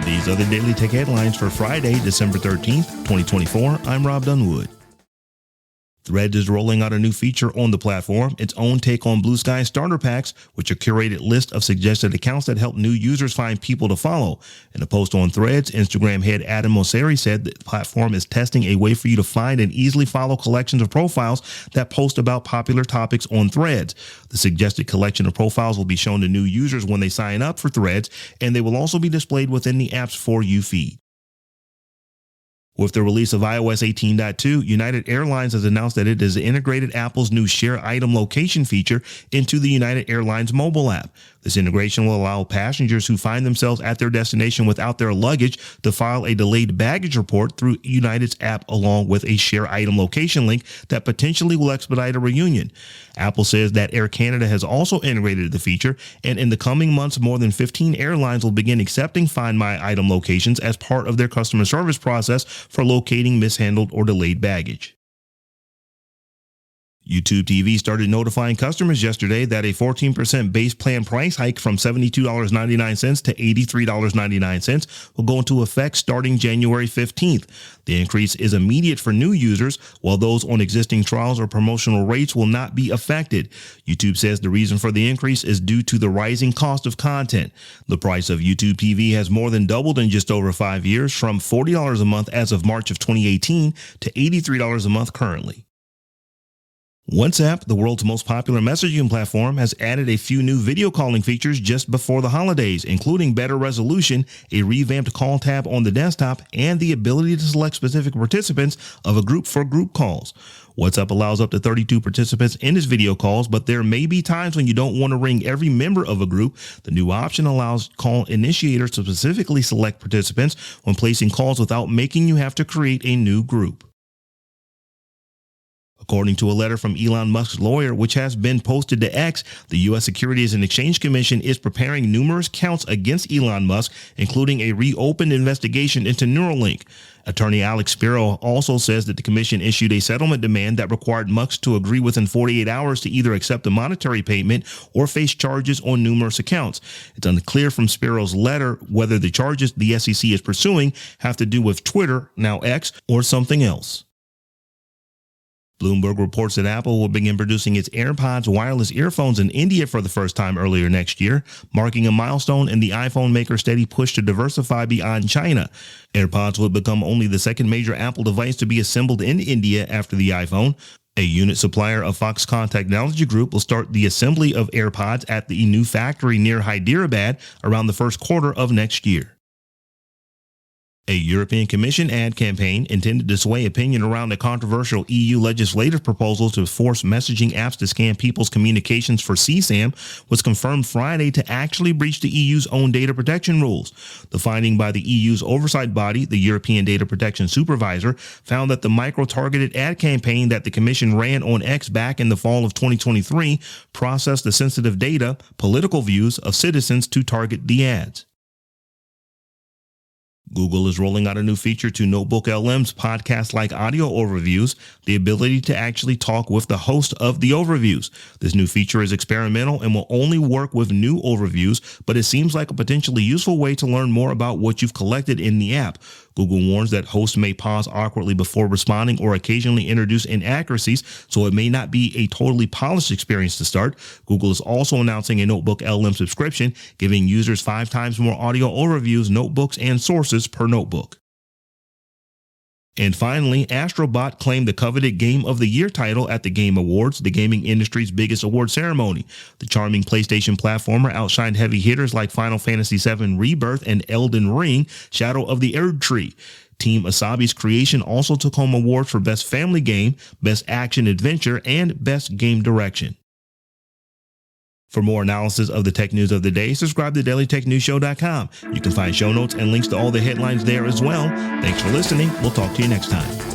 These are the Daily Tech Headlines for Friday, December 13th, 2024. I'm Rob Dunwood. Threads is rolling out a new feature on the platform, its own take on Bluesky starter packs, which are a curated list of suggested accounts that help new users find people to follow. In a post on Threads, Instagram head Adam Mosseri said the platform is testing a way for you to find and easily follow collections of profiles that post about popular topics on Threads. The suggested collection of profiles will be shown to new users when they sign up for Threads, and they will also be displayed within the app's For You feed. With the release of iOS 18.2, United Airlines has announced that it has integrated Apple's new Share Item Location feature into the United Airlines mobile app. This integration will allow passengers who find themselves at their destination without their luggage to file a delayed baggage report through United's app along with a Share Item Location link that potentially will expedite a reunion. Apple says that Air Canada has also integrated the feature, and in the coming months, more than 15 airlines will begin accepting Find My Item locations as part of their customer service process for locating mishandled or delayed baggage. YouTube TV started notifying customers yesterday that a 14% base plan price hike from $72.99 to $83.99 will go into effect starting January 15th. The increase is immediate for new users, while those on existing trials or promotional rates will not be affected. YouTube says the reason for the increase is due to the rising cost of content. The price of YouTube TV has more than doubled in just over 5 years, from $40 a month as of March of 2018 to $83 a month currently. WhatsApp, the world's most popular messaging platform, has added a few new video calling features just before the holidays, including better resolution, a revamped call tab on the desktop, and the ability to select specific participants of a group for group calls. WhatsApp allows up to 32 participants in its video calls, but there may be times when you don't want to ring every member of a group. The new option allows call initiators to specifically select participants when placing calls without making you have to create a new group. According to a letter from Elon Musk's lawyer, which has been posted to X, the U.S. Securities and Exchange Commission is preparing numerous counts against Elon Musk, including a reopened investigation into Neuralink. Attorney Alex Spiro also says that the commission issued a settlement demand that required Musk to agree within 48 hours to either accept a monetary payment or face charges on numerous accounts. It's unclear from Spiro's letter whether the charges the SEC is pursuing have to do with Twitter, now X, or something else. Bloomberg reports that Apple will begin producing its AirPods wireless earphones in India for the first time earlier next year, marking a milestone in the iPhone maker's steady push to diversify beyond China. AirPods would become only the second major Apple device to be assembled in India after the iPhone. A unit supplier of Foxconn Technology Group will start the assembly of AirPods at the new factory near Hyderabad around the first quarter of next year. A European Commission ad campaign intended to sway opinion around a controversial EU legislative proposal to force messaging apps to scan people's communications for CSAM was confirmed Friday to actually breach the EU's own data protection rules. The finding by the EU's oversight body, the European Data Protection Supervisor, found that the micro-targeted ad campaign that the Commission ran on X back in the fall of 2023 processed the sensitive data, political views of citizens to target the ads. Google is rolling out a new feature to Notebook LM's podcast-like audio overviews, the ability to actually talk with the host of the overviews. This new feature is experimental and will only work with new overviews, but it seems like a potentially useful way to learn more about what you've collected in the app. Google warns that hosts may pause awkwardly before responding or occasionally introduce inaccuracies, so it may not be a totally polished experience to start. Google is also announcing a Notebook LM subscription, giving users 5 times more audio overviews, notebooks, and sources per notebook. And finally, Astrobot claimed the coveted Game of the Year title at the Game Awards, the gaming industry's biggest award ceremony. The charming PlayStation platformer outshined heavy hitters like Final Fantasy VII Rebirth and Elden Ring, Shadow of the Erdtree. Team Asabi's creation also took home awards for Best Family Game, Best Action Adventure, and Best Game Direction. For more analysis of the tech news of the day, subscribe to dailytechnewsshow.com. You can find show notes and links to all the headlines there as well. Thanks for listening. We'll talk to you next time.